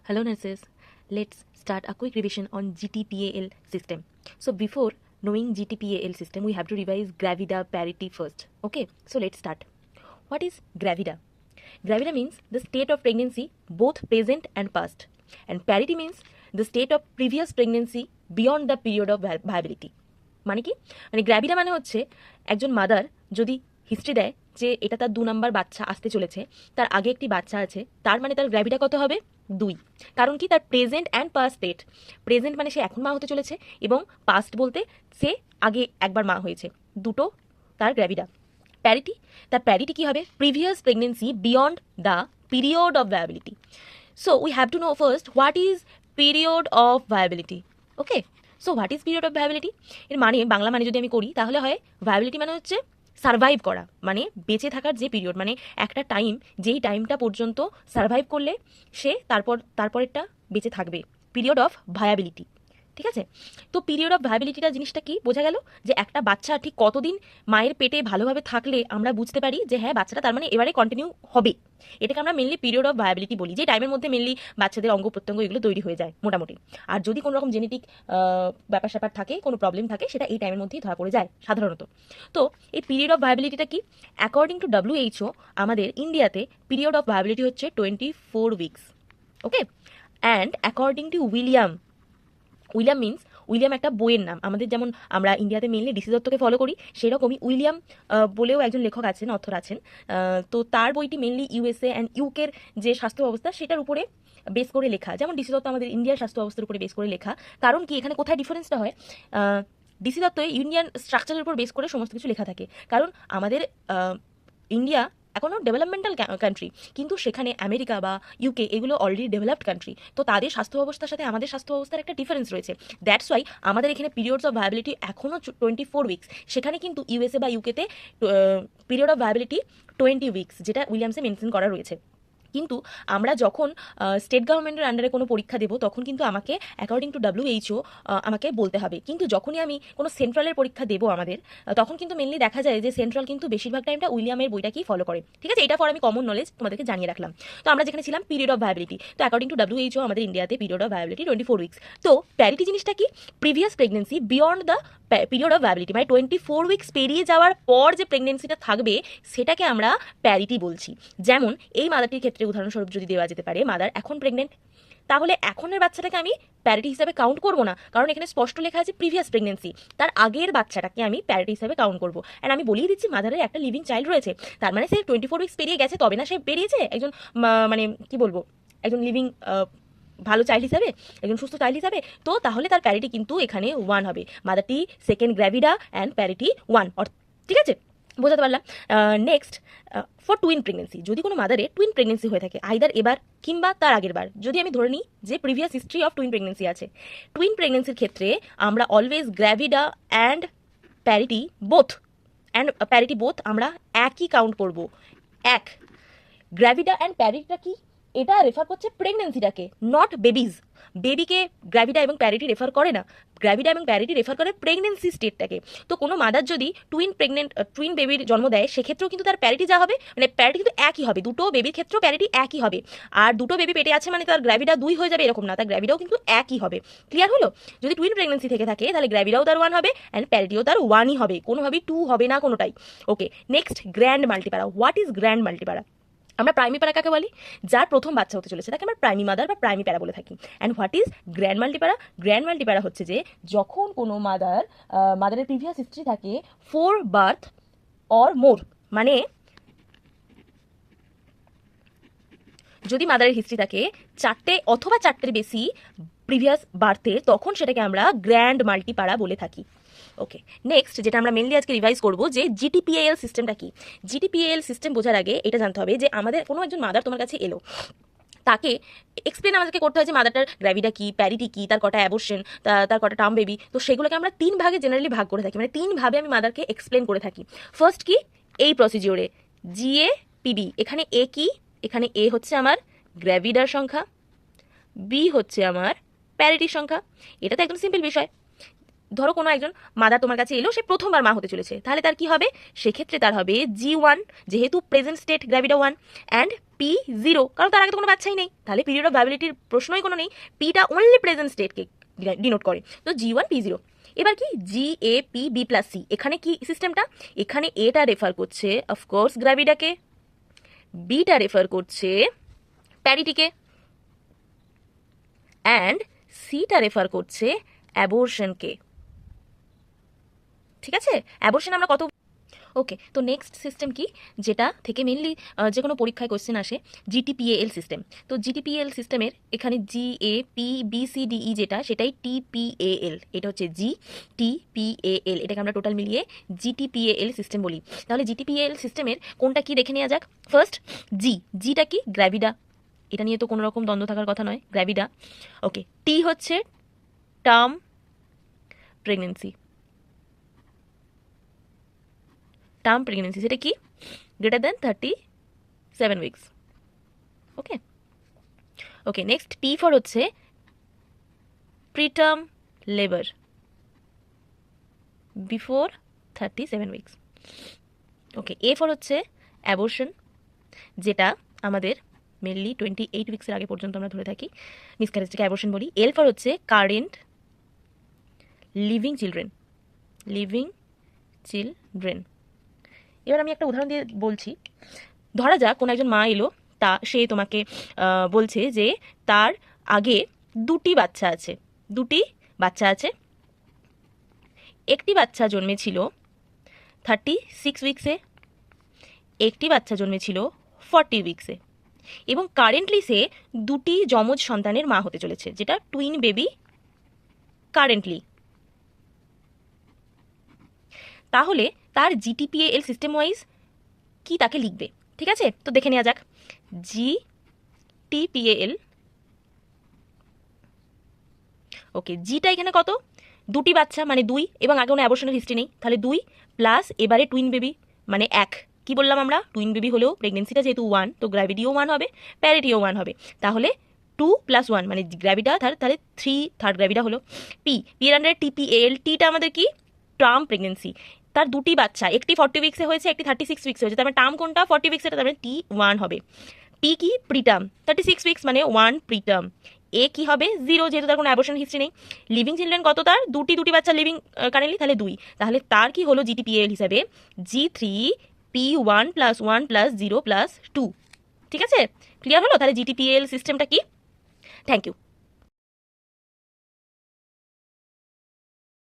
Hello nurses, let's start a quick revision on GTPAL system. So before knowing GTPAL system, we have to revise gravida parity first. Okay, so let's start. What is gravida? Gravida means the state of pregnancy both present and past, and parity means the state of previous pregnancy beyond the period of viability. মানে কি, মানে গ্র্যাভিডা মানে হচ্ছে একজন mother যদি history দেয় যে এটা তার 2 নম্বর বাচ্চা আসতে চলেছে, তার আগে একটি বাচ্চা আছে, তার মানে তার গ্র্যাভিডা কত হবে? 2। কারণ কি, তার present and past state. Present মানে সে এখন মা হতে চলেছে, এবং পাস্ট বলতে সে আগে একবার মা হয়েছে, দুটো তার গ্র্যাভিডা। প্যারিটি, তার প্যারিটি কি হবে? Previous pregnancy beyond the period of viability. So we have to know first what is period of viability. Okay, so what is period of viability? এর মানে বাংলা মানে যদি আমি করি তাহলে হয় ভায়াবিলিটি মানে হচ্ছে সার্ভাইভ করা, মানে বেঁচে থাকার যে পিরিয়ড, মানে একটা টাইম, যেই টাইমটা পর্যন্ত সার্ভাইভ করলে সে তারপরেরটা বেঁচে থাকবে, পিরিয়ড অফ ভায়াবিলিটি। ঠিক আছে, তো পিরিয়ড অফ ভায়াবিলিটিটা জিনিসটা কি বোঝা গেল, যে একটা বাচ্চা ঠিক কতদিন মায়ের পেটে ভালোভাবে থাকলে আমরা বুঝতে পারি যে হ্যাঁ বাচ্চাটা তার মানে এবারে কন্টিনিউ হবে। এটাকে আমরা মেনলি পিরিয়ড অফ ভায়াবিলিটি বলি, যে টাইমের মধ্যে মেনলি বাচ্চাদের অঙ্গ প্রত্যঙ্গ এগুলো তৈরি হয়ে যায় মোটামুটি। আর যদি কোনো রকম জেনেটিক ব্যাপার স্যাপার থাকে, কোনো প্রবলেম থাকে, সেটা এই টাইমের মধ্যেই ধরা পড়ে যায় সাধারণত। তো এই পিরিয়ড অফ ভায়াবিলিটিটা কি? অ্যাকর্ডিং টু WHO আমাদের ইন্ডিয়াতে পিরিয়ড অফ ভায়াবিলিটি হচ্ছে 24 weeks. Okay, and according to William means, William একটা বইয়ের নাম। আমাদের যেমন আমরা ইন্ডিয়াতে মেনলি ডিসি দত্তকে ফলো করি, সেরকমই উইলিয়াম বলেও একজন লেখক আছেন, অথর আছেন। তো তার বইটি মেনলি USA অ্যান্ড ইউকের যে স্বাস্থ্য ব্যবস্থা সেটার উপরে বেস করে লেখা। যেমন ডিসি দত্ত আমাদের ইন্ডিয়ার স্বাস্থ্য ব্যবস্থার উপরে বেস করে লেখা। কারণ কি, এখানে কোথায় ডিফারেন্সটা হয়? ডিসি দত্ত ইন্ডিয়ান স্ট্রাকচারের উপর বেস করে সমস্ত কিছু লেখা থাকে। কারণ আমাদের ইন্ডিয়া এখনও ডেভেলপমেন্টাল কান্ট্রি, কিন্তু সেখানে আমেরিকা বা UK এগুলো অলরেডি ডেভেলপড কান্ট্রি। তো তাদের স্বাস্থ্য ব্যবস্থার সাথে আমাদের স্বাস্থ্য ব্যবস্থার একটা ডিফারেন্স রয়েছে। দ্যাটস ওয়াই আমাদের এখানে পিরিয়ডস অফ ভায়াবিলিটি এখনও 24 উইকস, সেখানে কিন্তু USA বা UKতে পিরিয়ড অফ ভায়াবিলিটি 20 উইকস, যেটা উইলিয়ামসে মেনশন করা রয়েছে। কিন্তু আমরা যখন স্টেট গভর্নমেন্টের আন্ডারে কোনো পরীক্ষা দেবো, তখন কিন্তু আমাকে অ্যাকর্ডিং টু WHO আমাকে বলতে হবে। কিন্তু যখনই আমি কোনো সেন্ট্রালের পরীক্ষা দেবো আমাদের, তখন কিন্তু মেনলি দেখা যায় যে সেন্ট্রাল কিন্তু বেশিরভাগ টাইমটা উইলিয়ামের বইটাকেই ফলো করে। ঠিক আছে, এটা ফর আমি কমন নলেজ তোমাদেরকে জানিয়ে রাখলাম। তো আমরা যেখানে ছিলাম পিরিয়ড অফ ভায়াবিলিটি, তো অ্যাকর্ডিং টু WHO আমাদের ইন্ডিয়াতে পিরিয়ড অফ ভায়াবিলিটি 24 উইকস। তো প্যারিটি জিনিসটা কি? Previous pregnancy beyond the period of viability, মানে 24 উইকস পেরিয়ে যাওয়ার পর যে প্রেগনেন্সিটা থাকবে সেটাকে আমরা প্যারিটি বলছি। যেমন এই মাদারটির ক্ষেত্রে উদাহরণস্বরূপ যদি দেওয়া যেতে পারে, মাদার এখন প্রেগনেন্ট, তাহলে এখনের বাচ্চাটাকে আমি প্যারিটি হিসাবে কাউন্ট করবো না, কারণ এখানে স্পষ্ট লেখা আছে প্রিভিয়াস প্রেগনেন্সি, তার আগের বাচ্চাটাকে আমি প্যারিটি হিসাবে কাউন্ট করবো। অ্যান্ড আমি বলিয়ে দিচ্ছি মাদারের একটা লিভিং চাইল্ড রয়েছে, তার মানে সে 24 উইকস পেরিয়ে গেছে, তবে না সে বেরিয়েছে একজন মানে কি বলবো, একজন লিভিং ভালো চাইল্ড হিসাবে, একজন সুস্থ চাইল্ড হিসাবে। তো তাহলে তার প্যারিটি কিন্তু এখানে 1 হবে। মাদারটি সেকেন্ড গ্র্যাভিডা অ্যান্ড প্যারিটি 1। ঠিক আছে, বোঝাতে পারলাম? নেক্সট, ফর টুইন প্রেগনেন্সি, যদি কোনো মাদারে টুইন প্রেগনেন্সি হয়ে থাকে, আইদার এবার কিংবা তার আগের বার, যদি আমি ধরে নিই যে previous history of twin pregnancy আছে, টুইন প্রেগনেন্সির ক্ষেত্রে আমরা অলওয়েজ গ্র্যাভিডা অ্যান্ড প্যারিটি বোথ আমরা একই কাউন্ট করব। এক, গ্র্যাভিডা অ্যান্ড প্যারিটিটা কি? এটা রেফার করছে প্রেগনেন্সিটাকে, নট বেবিজ। বেবিকে গ্র্যাভিডা এবং প্যারিটি রেফার করে না, গ্র্যাভিডা এবং প্যারিটি রেফার করে প্রেগনেন্সি স্টেটটাকে। তো কোনো মাদার যদি টুইন বেবির জন্ম দেয়, সেক্ষেত্রেও কিন্তু তার প্যারিটি যা হবে, মানে প্যারিটি কিন্তু একই হবে, দুটো বেবির ক্ষেত্রেও প্যারিটি একই হবে। আর দুটো বেবি পেটে আছে মানে তার গ্র্যাভিডা 2 হয়ে যাবে এরকম না, তার গ্র্যাভিডাও কিন্তু একই হবে। ক্লিয়ার হলো? যদি টুইন প্রেগনেন্সি থেকে থাকে তাহলে গ্র্যাভিডাও তার 1 হবে অ্যান্ড প্যারিটিও তার 1ই হবে, কোনোভাবেই 2 হবে না কোনোটাই। Okay, next, grand multipara. What is grand multipara? আমরা প্রাইমি প্যারা কাকে বলি? যার প্রথম বাচ্চা হতে চলেছে তাকে আমরা প্রাইমি মাদার বা প্রাইমি প্যারা বলে থাকি। And what is grand multipara? Grand multipara হচ্ছে যে যখন কোনো মাদারের প্রিভিয়াস হিস্ট্রি থাকে 4 বার্থ অর মোর, মানে যদি মাদারের হিস্ট্রি থাকে 4টে অথবা 4টের বেশি প্রিভিয়াস বার্থে, তখন সেটাকে আমরা গ্র্যান্ড মাল্টিপ্যারা বলে থাকি। ওকে, নেক্সট, যেটা আমরা মেনলি আজকে রিভাইজ করবো, যে GTPAL সিস্টেমটা কি। GTPAL সিস্টেম বোঝার আগে এটা জানতে হবে যে আমাদের কোনো একজন মাদার তোমার কাছে এলো, তাকে এক্সপ্লেন আমাদেরকে করতে হয় যে মাদারটার গ্র্যাভিডা কি, প্যারিটি কি, তার কটা অ্যাবর্শন, তার কটা টার্ম বেবি। তো সেগুলোকে আমরা 3 ভাগে জেনারেলি ভাগ করে থাকি, মানে 3 ভাবে আমি মাদারকে এক্সপ্লেন করে থাকি। ফার্স্ট কি, এই প্রসিডিওরে GAPB, এখানে এ কি, এখানে এ হচ্ছে আমার গ্র্যাভিডার সংখ্যা, বি হচ্ছে আমার প্যারিটির সংখ্যা। এটা তো একদম সিম্পল বিষয়। ধরো কোনো একজন মাদার তোমার কাছে এলো, সে প্রথমবার মা হতে চলেছে, তাহলে তার কি হবে? সেক্ষেত্রে তার হবে G1, যেহেতু প্রেজেন্ট স্টেট গ্র্যাভিডা 1, অ্যান্ড P0, কারণ তার আগে তো কোনো বাচ্চাই নেই, তাহলে পিরিয়ড অফ ভায়াবিলিটির প্রশ্নই কোনো নেই, পিটা অনলি প্রেজেন্ট স্টেটকে ডিনোট করে, তো G1 P0। এবার কি GAPB+C, এখানে কি সিস্টেমটা? এখানে এটা রেফার করছে অফকোর্স গ্র্যাভিডাকে, বিটা রেফার করছে প্যারিটিকে, অ্যান্ড সিটা রেফার করছে অ্যাবর্শনকে। ঠিক আছে, অ্যাবর্শন আমরা কত, ওকে। তো নেক্সট সিস্টেম কি, যেটা থেকে মেনলি যে কোনো পরীক্ষায় কোশ্চেন আসে, GTPAL সিস্টেম। তো GTPAL সিস্টেমের এখানে GAPBCDE যেটা, সেটাই TPAL, এটা হচ্ছে GTPAL, এটাকে আমরা টোটাল মিলিয়ে GTPAL সিস্টেম বলি। তাহলে GTPAL সিস্টেমের কোনটা কি দেখে নেওয়া যাক। ফার্স্ট জিটা কি? গ্র্যাভিডা, এটা নিয়ে তো কোনো রকম দ্বন্দ্ব থাকার কথা নয়, গ্র্যাভিডা। ওকে, টি হচ্ছে টার্ম প্রেগনেন্সি, টার্ম প্রেগনেন্সি সেটা কি? Greater than 37 weeks. Okay okay, next P for হচ্ছে preterm labour before 37 weeks. Okay, A for হচ্ছে অ্যাবর্শন, যেটা আমাদের মেনলি 28 উইক্সের আগে পর্যন্ত আমরা ধরে থাকি, মিসক্যারেজটাকে অ্যাবর্শন বলি। এল ফর হচ্ছে current living children, living children. এবার আমি একটা উদাহরণ দিয়ে বলছি। ধরা যাক কোনো একজন মা এলো, সে তোমাকে বলছে যে তার আগে দুটি বাচ্চা আছে, একটি বাচ্চা জন্মেছিল 36 উইক্সে, একটি বাচ্চা জন্মেছিল 40 উইক্সে, এবং কারেন্টলি সে দুটি যমজ সন্তানের মা হতে চলেছে, যেটা টুইন বেবি কারেন্টলি। তাহলে তার GTPAL সিস্টেম ওয়াইজ কি তাকে লিখবে? ঠিক আছে, তো দেখে নেওয়া যাক। GTPAL, ওকে, জিটা এখানে কত? দুটি বাচ্চা মানে 2, এবং আগে কোনো অ্যাবর্শনের হিস্ট্রি নেই, তাহলে 2 প্লাস এবারে টুইন বেবি মানে 1। কি বললাম আমরা? টুইন বেবি হলেও প্রেগনেন্সিটা যেহেতু 1, তো গ্র্যাভিডিও 1 হবে, প্যারিটিও 1 হবে, তাহলে 2 + 1 মানে গ্র্যাভিডা, তাহলে 3 থার্ড গ্র্যাভিডা হলো। পি এর আন্ডারে TPAL, টিটা আমাদের কি? টার্ম প্রেগনেন্সি, তার দুটি বাচ্চা, একটি 40 উইক্সে হয়েছে, একটি 36 উইক্সে হয়েছে, তার মানে টার্ম কোনটা? 40 উইক্স, এটা তার মানে T1 হবে। পি কি? প্রিটার্ম, 36 উইক্স মানে 1 প্রিটার্ম। এ কি হবে? 0, যেহেতু তার কোনো অ্যাবর্শন হিস্ট্রি নেই। লিভিং চিলড্রেন কত তার? দুটি বাচ্চা লিভিং কারেন্টলি, তাহলে 2, তাহলে তার কি হলো GTPAL হিসাবে? G3P1 + 1 + 0 + 2। ঠিক আছে, ক্লিয়ার হলো? তাহলে GTPAL সিস্টেমটা কি? Thank you.